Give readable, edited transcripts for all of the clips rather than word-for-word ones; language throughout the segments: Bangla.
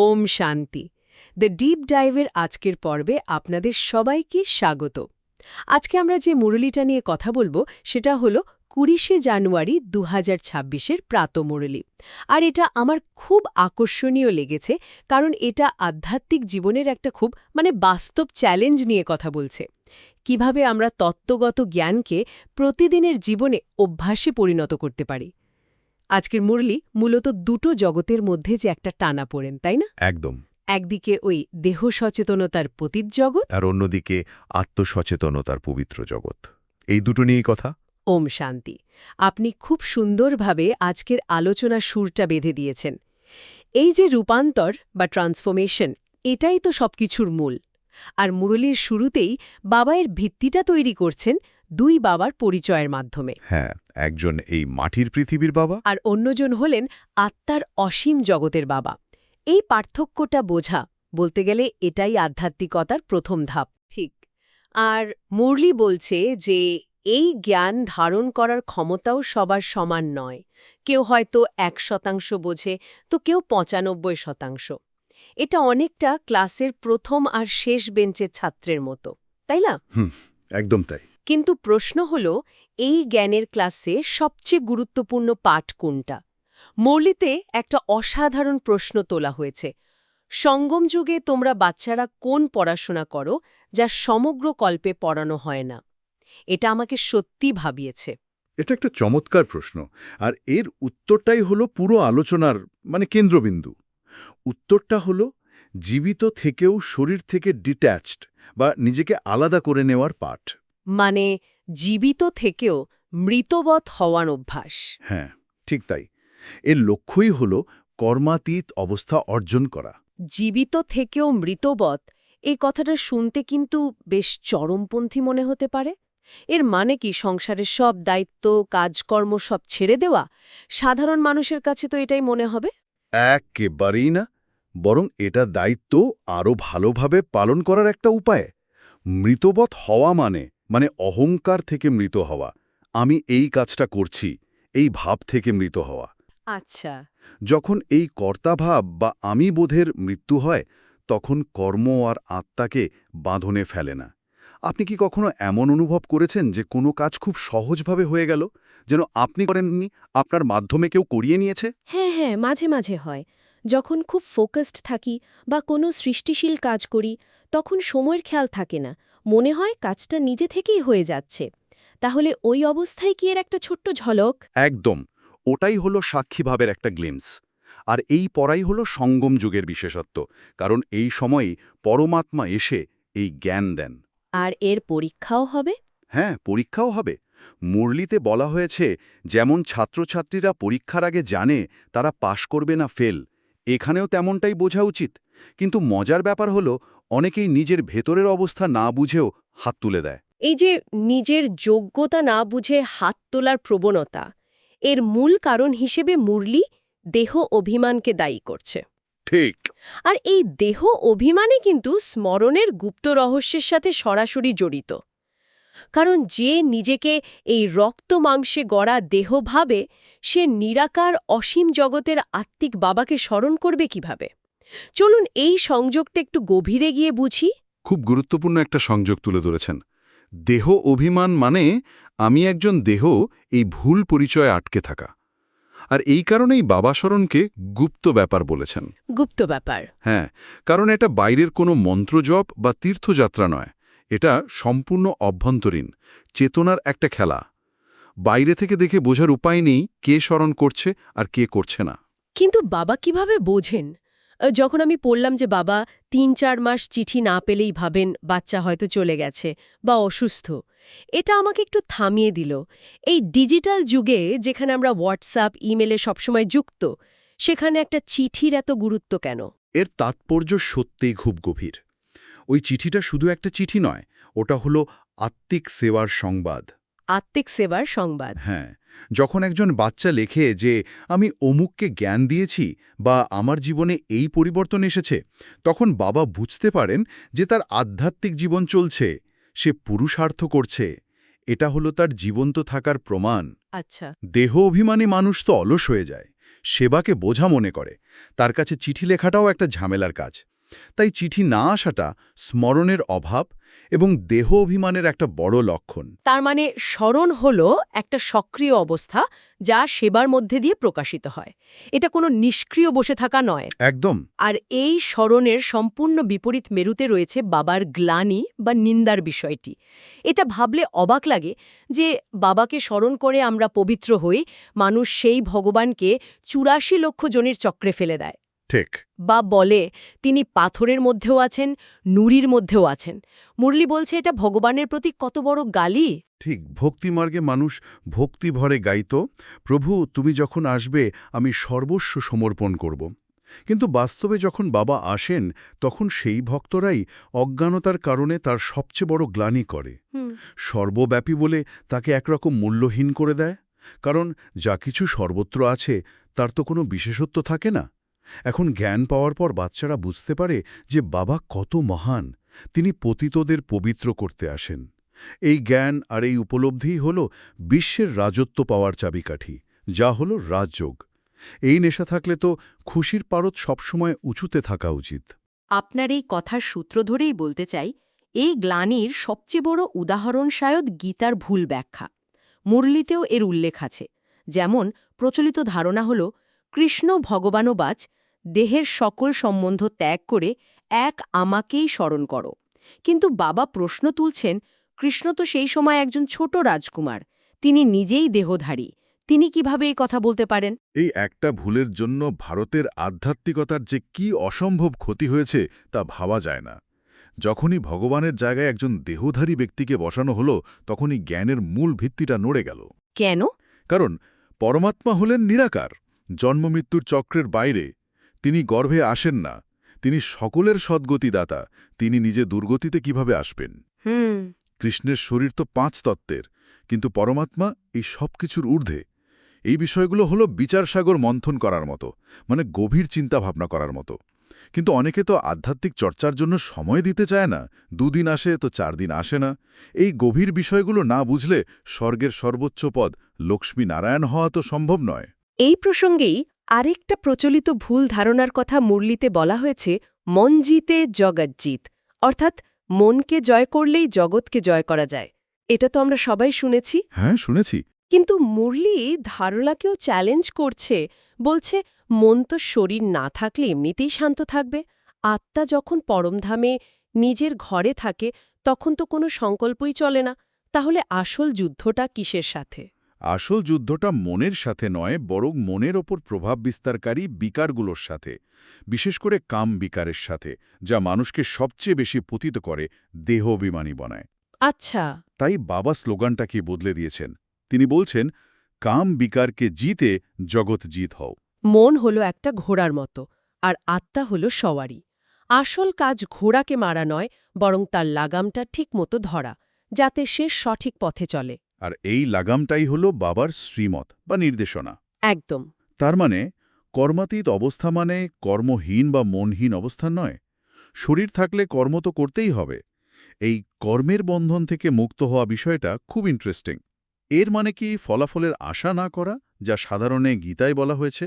ওম শান্তি। দ্য ডিপ ডাইভের আজকের পর্বে আপনাদের সবাইকে স্বাগত। আজকে আমরা যে মুরলিটা নিয়ে কথা বলবো সেটা হলো ২০শে জানুয়ারি ২০২৬-এর প্রাতঃমুরলি। আর এটা আমার খুব আকর্ষণীয় লেগেছে, কারণ এটা আধ্যাত্মিক জীবনের একটা খুব বাস্তব চ্যালেঞ্জ নিয়ে কথা বলছে। কিভাবে আমরা তত্ত্বগত জ্ঞানকে প্রতিদিনের জীবনে অভ্যাসে পরিণত করতে পারি। আজকের মুরলি মূলত দুটো জগতের মধ্যে যে একটা টানাপোড়েন, তাই না? একদম। একদিকে ওই দেহ সচেতনতার পতীত জগৎ, আর অন্যদিকে আত্মসচেতনতার পবিত্র জগৎ। এই দুটো নিয়েই কথা। ওম শান্তি। আপনি খুব সুন্দরভাবে আজকের আলোচনার সুরটা বেঁধে দিয়েছেন। এই যে রূপান্তর বা ট্রান্সফরমেশন, এটাই তো সবকিছুর মূল। আর মুরলির শুরুতেই বাবা এর ভিত্তিটা তৈরি করছেন দুই বাবার পরিচয়ের মাধ্যমে। হ্যাঁ, একজন এই মাটির পৃথিবীর বাবা, আর অন্যজন হলেন আত্মার অসীম জগতের বাবা। এই পার্থক্যটা বোঝা, বলতে গেলে এটাই আধ্যাত্মিকতার প্রথম ধাপ। ঠিক। আর মুরলি বলছে যে এই জ্ঞান ধারণ করার ক্ষমতাও সবার সমান নয়। কেউ হয়তো ১% বোঝে, তো কেউ ৯৫%। এটা অনেকটা ক্লাসের প্রথম আর শেষ বেঞ্চের ছাত্রের মতো, তাই না? একদম তাই। কিন্তু প্রশ্ন হল, এই জ্ঞানের ক্লাসে সবচেয়ে গুরুত্বপূর্ণ পাঠ কোনটা? মুরলিতে একটা অসাধারণ প্রশ্ন তোলা হয়েছে। সঙ্গম যুগে তোমরা বাচ্চারা কোন পড়াশোনা করো যা সমগ্র কল্পে পড়ানো হয় না? এটা আমাকে সত্যি ভাবিয়েছে। এটা একটা চমৎকার প্রশ্ন, আর এর উত্তরটাই হলো পুরো আলোচনার কেন্দ্রবিন্দু। উত্তরটা হলো জীবিত থেকেও শরীর থেকে ডিট্যাচড বা নিজেকে আলাদা করে নেওয়ার পাঠ। মানে জীবিত থেকেও মৃতবৎ হওয়ার অভ্যাস। হ্যাঁ, ঠিক তাই। এর লক্ষ্যই হলো কর্মাতীত অবস্থা অর্জন করা। জীবিত থেকেও মৃতবৎ, এই কথাটা শুনতে কিন্তু বেশ চরমপন্থী মনে হতে পারে। এর মানে কি সংসারের সব দায়িত্ব, কাজকর্ম সব ছেড়ে দেওয়া? সাধারণ মানুষের কাছে তো এটাই মনে হবে। একেবারেই না, বরং এটা দায়িত্ব আরও ভালোভাবে পালন করার একটা উপায়। মৃতবৎ হওয়া মানে অহংকার থেকে মৃত হওয়া। আমি এই কাজটা করছি, এই ভাব থেকে মৃত হওয়া। আচ্ছা। যখন এই কর্তাভাব বা আমি বোধের মৃত্যু হয়, তখন কর্ম আর আত্মাকে বাঁধনে ফেলে না। আপনি কি কখনো এমন অনুভব করেছেন যে কোনো কাজ খুব সহজভাবে হয়ে গেল, যেন আপনি করেননি, আপনার মাধ্যমে কেউ করিয়ে নিয়েছে? হ্যাঁ হ্যাঁ, মাঝে মাঝে হয়। যখন খুব ফোকাসড থাকি বা কোনো সৃষ্টিশীল কাজ করি, তখন সময়ের খেয়াল থাকে না, মনে হয় কাজটা নিজে থেকেই হয়ে যাচ্ছে। তাহলে ওই অবস্থায় কি এর একটা ছোট্ট ঝলক? একদম, ওটাই হলো সাক্ষীভাবের একটা গ্লিমস। আর এই পড়াই হলো সঙ্গম যুগের বিশেষত্ব, কারণ এই সময়েই পরমাত্মা এসে এই জ্ঞান দেন। আর এর পরীক্ষাও হবে? হ্যাঁ, পরীক্ষাও হবে। মুরলিতে বলা হয়েছে, যেমন ছাত্রছাত্রীরা পরীক্ষার আগে জানে তারা পাশ করবে না ফেল, এখানেও তেমনটাই বোঝা উচিত। কিন্তু মজার ব্যাপার হলো, অনেকেই নিজের ভেতরের অবস্থা না বুঝেও হাত তুলে দেয়। এই যে নিজের যোগ্যতা না বুঝে হাত তোলার প্রবণতা, এর মূল কারণ হিসেবে মুরলি দেহ অভিমানকে দায়ী করছে। ঠিক। আর এই দেহ অভিমানে কিন্তু স্মরণের গুপ্ত রহস্যের সাথে সরাসরি জড়িত। কারণ যে নিজেকে এই রক্ত মাংসে গড়া দেহ ভাবে, সে নিরাকার অসীম জগতের আত্মিক বাবাকে স্মরণ করবে কিভাবে? চলুন এই সংযোগটা একটু গভীরে গিয়ে বুঝি। খুব গুরুত্বপূর্ণ একটা সংযোগ তুলে ধরেছেন। দেহ অভিমান মানে আমি একজন দেহ, এই ভুল পরিচয়ে আটকে থাকা। আর এই কারণেই বাবা শরণকে গুপ্ত ব্যাপার বলেছেন। গুপ্ত ব্যাপার। হ্যাঁ, কারণ এটা বাইরের কোনো মন্ত্রজপ বা তীর্থযাত্রা নয়, এটা সম্পূর্ণ অভ্যন্তরীণ চেতনার একটা খেলা। বাইরে থেকে দেখে বোঝার উপায় নেই কে স্মরণ করছে আর কে করছে না। কিন্তু বাবা কিভাবে বোঝেন? যখন আমি পড়লাম যে বাবা ৩-৪ মাস চিঠি না পেলেই ভাবেন বাচ্চা হয়তো চলে গেছে বা অসুস্থ, এটা আমাকে একটু থামিয়ে দিল। এই ডিজিটাল যুগে যেখানে আমরা হোয়াটসঅ্যাপ, ইমেলে সবসময় যুক্ত, সেখানে একটা চিঠির এত গুরুত্ব কেন? এর তাৎপর্য সত্যিই খুব গভীর। ওই চিঠিটা শুধু একটা চিঠি নয়, ওটা হলো আত্মিক সেবার সংবাদ। আত্মিক সেবার সংবাদ। হ্যাঁ, যখন একজন বাচ্চা লেখে যে আমি অমুককে জ্ঞান দিয়েছি বা আমার জীবনে এই পরিবর্তন এসেছে, তখন বাবা বুঝতে পারেন যে তার আধ্যাত্মিক জীবন চলছে, সে পুরুষার্থ করছে। এটা হলো তার জীবন্ত থাকার প্রমাণ। আচ্ছা। দেহ অভিমানী মানুষ তো অলস হয়ে যায়, সেবাকে বোঝা মনে করে। তার কাছে চিঠি লেখাটাও একটা ঝামেলার কাজ। তাই চিঠি না আসাটা স্মরণের অভাব এবং দেহ অভিমানের একটা বড় লক্ষণ। তার মানে স্মরণ হলো একটা সক্রিয় অবস্থা যা সেবার মধ্যে দিয়ে প্রকাশিত হয়। এটা কোনো নিষ্ক্রিয় বসে থাকা নয়। একদম। আর এই স্মরণের সম্পূর্ণ বিপরীত মেরুতে রয়েছে বাবার গ্লানি বা নিন্দার বিষয়টি। এটা ভাবলে অবাক লাগে যে বাবাকে স্মরণ করে আমরা পবিত্র হই, মানুষ সেই ভগবানকে ৮৪ লক্ষ জনের চক্রে ফেলে দেয়। ঠিক। বা বলে তিনি পাথরের মধ্যেও আছেন, নুড়ির মধ্যেও আছেন। মুরলি বলছে এটা ভগবানের প্রতি কত বড় গালি। ঠিক, ভক্তিমার্গে মানুষ ভক্তি ভরে গাইত, প্রভু তুমি যখন আসবে আমি সর্বস্ব সমর্পণ করব। কিন্তু বাস্তবে যখন বাবা আসেন তখন সেই ভক্তরাই অজ্ঞানতার কারণে তার সবচেয়ে বড় গ্লানি করে। সর্বব্যাপী বলে তাকে একরকম মূল্যহীন করে দেয়, কারণ যা কিছু সর্বত্র আছে তার তো কোনো বিশেষত্ব থাকে না। এখন জ্ঞান পাওয়ার পর বাচ্চারা বুঝতে পারে যে বাবা কত মহান, তিনি পতিতদের পবিত্র করতে আসেন। এই জ্ঞান আর এই উপলব্ধিই হল বিশ্বের রাজত্ব পাওয়ার চাবিকাঠি, যা হল রাজযোগ। এই নেশা থাকলে তো খুশির পারদ সবসময় উঁচুতে থাকা উচিত। আপনার এই কথার সূত্র ধরেই বলতে চাই, এই গ্লানির সবচেয়ে বড় উদাহরণ শায়দ গীতার ভুল ব্যাখ্যা। মুরলিতেও এর উল্লেখ আছে। যেমন প্রচলিত ধারণা হল কৃষ্ণ ভগবানবাচ, দেহের সকল সম্বন্ধ ত্যাগ করে এক আমাকেই স্মরণ করো। কিন্তু বাবা প্রশ্ন তুলছেন, কৃষ্ণ তো সেই সময় একজন ছোট রাজকুমার, তিনি নিজেই দেহধারী, তিনি কিভাবে এই কথা বলতে পারেন? এই একটা ভুলের জন্য ভারতের আধ্যাত্মিকতার যে কি অসম্ভব ক্ষতি হয়েছে তা ভাবা যায় না। যখনই ভগবানের জায়গায় একজন দেহধারী ব্যক্তিকে বসানো হলো, তখনই জ্ঞানের মূল ভিত্তিটা নড়ে গেল। কেন? কারণ পরমাত্মা হলেন নিরাকার, জন্মমৃত্যুর চক্রের বাইরে। তিনি গর্ভে আসেন না, তিনি সকলের সদ্গতিদাতা। তিনি নিজে দুর্গতিতে কিভাবে আসবেন? কৃষ্ণের শরীর তো ৫ তত্ত্বের, কিন্তু পরমাত্মা এই সব কিছুর ঊর্ধ্বে। এই বিষয়গুলো হলো বিচারসাগর মন্থন করার মতো, মানে গভীর চিন্তা ভাবনা করার মতো। কিন্তু অনেকে তো আধ্যাত্মিক চর্চার জন্য সময় দিতে চায় না, ২ দিন আসে তো ৪ দিন আসে না। এই গভীর বিষয়গুলো না বুঝলে স্বর্গের সর্বোচ্চ পদ লক্ষ্মী নারায়ণ হওয়া তো সম্ভব নয়। এই প্রসঙ্গেই আরেকটা প্রচলিত ভুল ধারণার কথা মুরলিতে বলা হয়েছে, মন জিতে জগৎ জিত, অর্থাৎ মনকে জয় করলেই জগৎকে জয় করা যায়। এটা তো আমরা সবাই শুনেছি। হ্যাঁ, শুনেছি। কিন্তু মুরলি ধারণাকেও চ্যালেঞ্জ করছে, বলছে মন তো শরীর না থাকলে এমনিতেই শান্ত থাকবে। আত্মা যখন পরমধামে নিজের ঘরে থাকে তখন তো কোনো সংকল্পই চলে না। তাহলে আসল যুদ্ধটা কিসের সাথে? আসল যুদ্ধটা মনের সাথে নয়, বরং মনের ওপর প্রভাব বিস্তারকারী বিকারগুলোর সাথে, বিশেষ করে কাম বিকারের সাথে, যা মানুষকে সবচেয়ে বেশি পতিত করে, দেহ অভিমানী বানায়। আচ্ছা। তাই বাবা স্লোগানটাকে বদলে দিয়েছেন। তিনি বলছেন, কাম বিকারকে জিতে জগৎ জিত হও। মন হলো একটা ঘোড়ার মতো, আর আত্মা হলো সওয়ারি। আসল কাজ ঘোড়াকে মারা নয়, বরং তার লাগামটা ঠিকমতো ধরা, যাতে সে সঠিক পথে চলে। আর এই লাগামটাই হল বাবার শ্রীমত বা নির্দেশনা। একদম। তার মানে কর্মাতীত অবস্থা মানে কর্মহীন বা মনহীন অবস্থান নয়। শরীর থাকলে কর্ম তো করতেই হবে। এই কর্মের বন্ধন থেকে মুক্ত হওয়া বিষয়টা খুব ইন্টারেস্টিং। এর মানে কি ফলাফলের আশা না করা, যা সাধারণে গীতায় বলা হয়েছে,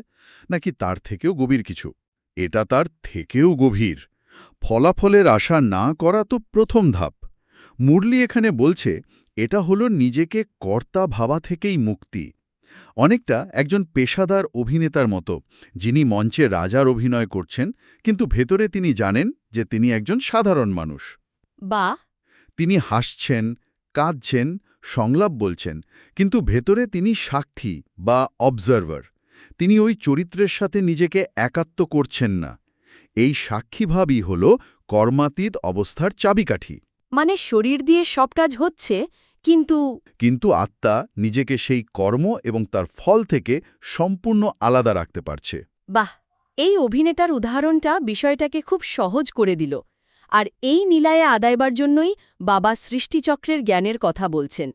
নাকি তার থেকেও গভীর কিছু? এটা তার থেকেও গভীর। ফলাফলের আশা না করা তো প্রথম ধাপ। মুরলি এখানে বলছে এটা হলো নিজেকে কর্তা ভাবা থেকেই মুক্তি। অনেকটা একজন পেশাদার অভিনেতার মতো, যিনি মঞ্চে রাজার অভিনয় করছেন, কিন্তু ভেতরে তিনি জানেন যে তিনি একজন সাধারণ মানুষ। বা তিনি হাসছেন, কাঁদছেন, সংলাপ বলছেন, কিন্তু ভেতরে তিনি সাক্ষী বা অবজারভার। তিনি ওই চরিত্রের সাথে নিজেকে একাত্ম করছেন না। এই সাক্ষীভাবই হল কর্মাতীত অবস্থার চাবিকাঠি। মানে শরীর দিয়ে সব কাজ হচ্ছে, কিন্তু আত্মা নিজেকে সেই কর্ম এবং তার ফল থেকে সম্পূর্ণ আলাদা রাখতে পারছে। বাহ, এই অভিনেতার উদাহরণটা বিষয়টাকে খুব সহজ করে দিল। আর এই নীলায়ে আদায়বার জন্যই বাবা সৃষ্টিচক্রের জ্ঞানের কথা বলছেন।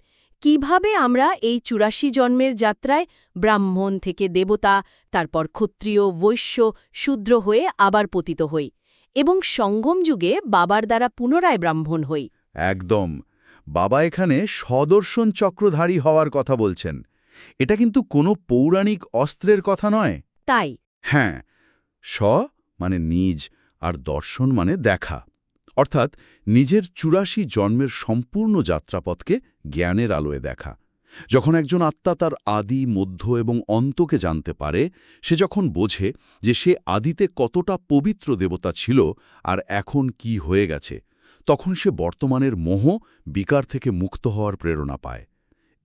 কিভাবে আমরা এই ৮৪ জন্মের যাত্রায় ব্রাহ্মণ থেকে দেবতা, তারপর ক্ষত্রিয়, বৈশ্য, শূদ্র হয়ে আবার পতিত হই, এবং সঙ্গম যুগে বাবার দ্বারা পুনরায় ব্রাহ্মণ হই। একদম। বাবা এখানে সদর্শন চক্রধারী হওয়ার কথা বলছেন। এটা কিন্তু কোনো পৌরাণিক অস্ত্রের কথা নয়। তাই হ্যাঁ, মানে নিজ আর দর্শন মানে দেখা, অর্থাৎ নিজের ৮৪ জন্মের সম্পূর্ণ যাত্রাপথকে জ্ঞানের আলোয় দেখা। যখন একজন আত্মা তার আদি, মধ্য এবং অন্তকে জানতে পারে, সে যখন বোঝে যে সে আদিতে কতটা পবিত্র দেবতা ছিল আর এখন কি হয়ে গেছে, তখন সে বর্তমানের মোহ, বিকার থেকে মুক্ত হওয়ার প্রেরণা পায়।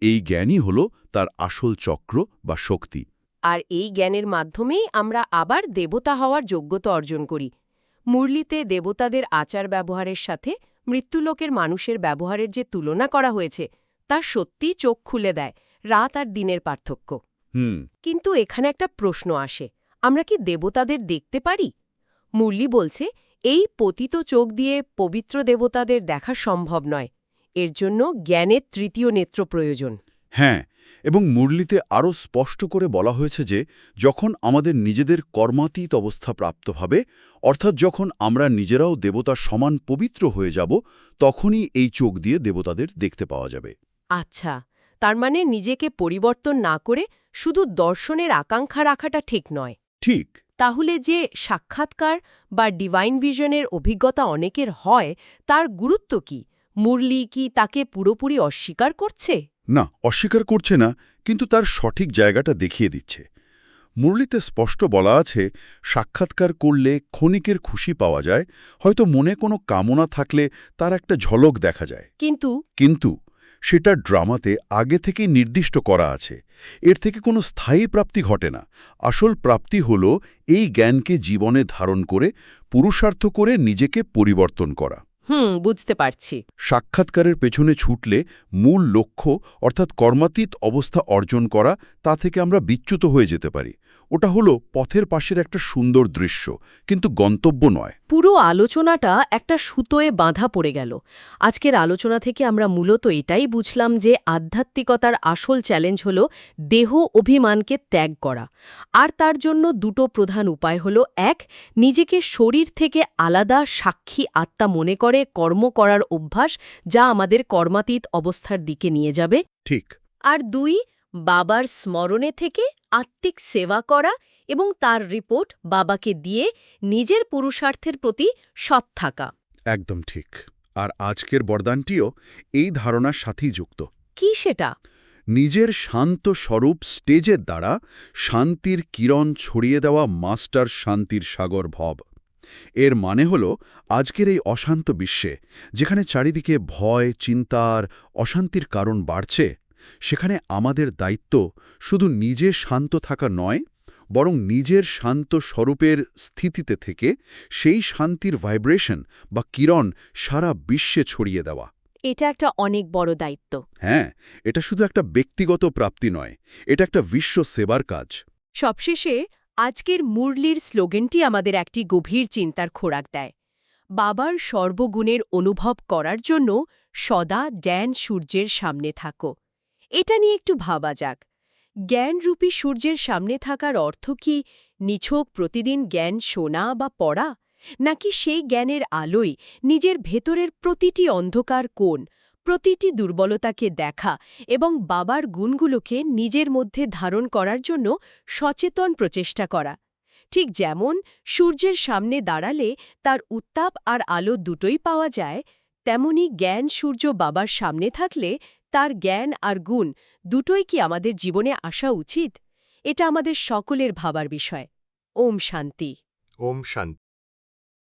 এই জ্ঞানই হল তার আসল চক্র বা শক্তি। আর এই জ্ঞানের মাধ্যমেই আমরা আবার দেবতা হওয়ার যোগ্যতা অর্জন করি। মুরলিতে দেবতাদের আচার ব্যবহারের সাথে মৃত্যুলোকের মানুষের ব্যবহারের যে তুলনা করা হয়েছে তা সত্যিই চোখ খুলে দেয় রাত আর দিনের পার্থক্য। কিন্তু এখানে একটা প্রশ্ন আসে, আমরা কি দেবতাদের দেখতে পারি? মুরলি বলছে এই পতিত চোখ দিয়ে পবিত্র দেবতাদের দেখা সম্ভব নয়। এর জন্য জ্ঞানের তৃতীয় নেত্র প্রয়োজন। হ্যাঁ, এবং মুরলিতে আরও স্পষ্ট করে বলা হয়েছে যে যখন আমাদের নিজেদের কর্মাতীত অবস্থা প্রাপ্ত হবে, অর্থাৎ যখন আমরা নিজেরাও দেবতার সমান পবিত্র হয়ে যাব, তখনই এই চোখ দিয়ে দেবতাদের দেখতে পাওয়া যাবে। আচ্ছা, তার মানে নিজেকে পরিবর্তন না করে শুধু দর্শনের আকাঙ্ক্ষা রাখাটা ঠিক নয়। ঠিক। তাহলে যে সাক্ষাৎকার বা ডিভাইন ভিশনের অভিজ্ঞতা অনেকের হয়, তার গুরুত্ব কি? মুরলি কি তাকে পুরোপুরি অস্বীকার করছে? না, অস্বীকার করছে না, কিন্তু তার সঠিক জায়গাটা দেখিয়ে দিচ্ছে। মুরলিতে স্পষ্ট বলা আছে, সাক্ষাৎকার করলে ক্ষণিকের খুশি পাওয়া যায়, হয়তো মনে কোনো কামনা থাকলে তার একটা ঝলক দেখা যায়। কিন্তু সেটা ড্রামাতে আগে থেকেই নির্দিষ্ট করা আছে। এর থেকে কোনো স্থায়ী প্রাপ্তি ঘটে না। আসল প্রাপ্তি হল এই জ্ঞানকে জীবনে ধারণ করে, পুরুষার্থ করে নিজেকে পরিবর্তন করা। বুঝতে পারছি। সাক্ষাৎকারের পেছনে ছুটলে মূল লক্ষ্য অর্থাৎ কর্মাতীত অবস্থা অর্জন করা, তা থেকে আমরা বিচ্যুত হয়ে যেতে পারি। ওটা হলো পথের পাশের একটা সুন্দর দৃশ্য, কিন্তু গন্তব্য নয়। পুরো আলোচনাটা একটা সুতোয় বাঁধা পড়ে গেল। আজকের আলোচনা থেকে আমরা মূলত এটাই বুঝলাম যে আধ্যাত্মিকতার আসল চ্যালেঞ্জ হল দেহ অভিমানকে ত্যাগ করা। আর তার জন্য দুটো প্রধান উপায় হল, এক, নিজেকে শরীর থেকে আলাদা সাক্ষী আত্মা মনে করে কর্ম করার অভ্যাস, যা আমাদের কর্মাতীত অবস্থার দিকে নিয়ে যাবে। ঠিক। আর দুই, বাবার স্মরণে থেকে আত্মিক সেবা করা এবং তার রিপোর্ট বাবাকে দিয়ে নিজের পুরুষার্থের প্রতি সৎ থাকা। একদম ঠিক। আর আজকের বরদানটিও এই ধারণার সাথেই যুক্ত। কি সেটা? নিজের শান্ত স্বরূপ স্টেজের দ্বারা শান্তির কিরণ ছড়িয়ে দেওয়া মাস্টার শান্তির সাগর ভব। এর মানে হল আজকের এই অশান্ত বিশ্বে, যেখানে চারিদিকে ভয়, চিন্তার, অশান্তির কারণ বাড়ছে, সেখানে আমাদের দায়িত্ব শুধু নিজে শান্ত থাকা নয়, বরং নিজের শান্ত স্বরূপের স্থিতিতে থেকে সেই শান্তির ভাইব্রেশন বা কিরণ সারা বিশ্বে ছড়িয়ে দেওয়া। এটা একটা অনেক বড় দায়িত্ব। হ্যাঁ, এটা শুধু একটা ব্যক্তিগত প্রাপ্তি নয়, এটা একটা বিশ্ব সেবার কাজ। সবশেষে আজকের মুরলির স্লোগানটি আমাদের একটি গভীর চিন্তার খোরাক দেয়। বাবার সর্বগুণের অনুভব করার জন্য সদা জ্ঞান সূর্যের সামনে থাকো। এটা নিয়ে একটু ভাবা যাক। জ্ঞানরূপী সূর্যের সামনে থাকার অর্থ কি নিছক প্রতিদিন জ্ঞান শোনা বা পড়া, নাকি সেই জ্ঞানের আলোয় নিজের ভেতরের প্রতিটি অন্ধকার কোণ, প্রতিটি দুর্বলতাকে দেখা এবং বাবার গুণগুলোকে নিজের মধ্যে ধারণ করার জন্য সচেতন প্রচেষ্টা করা? ঠিক যেমন সূর্যের সামনে দাঁড়ালে তার উত্তাপ আর আলো দুটোই পাওয়া যায়, তেমনি জ্ঞান সূর্য বাবার সামনে থাকলে তার জ্ঞান আর গুণ দুটোই কি আমাদের জীবনে আসা উচিত? এটা আমাদের সকলের ভাবার বিষয়। ওম শান্তি। ওম শান্তি।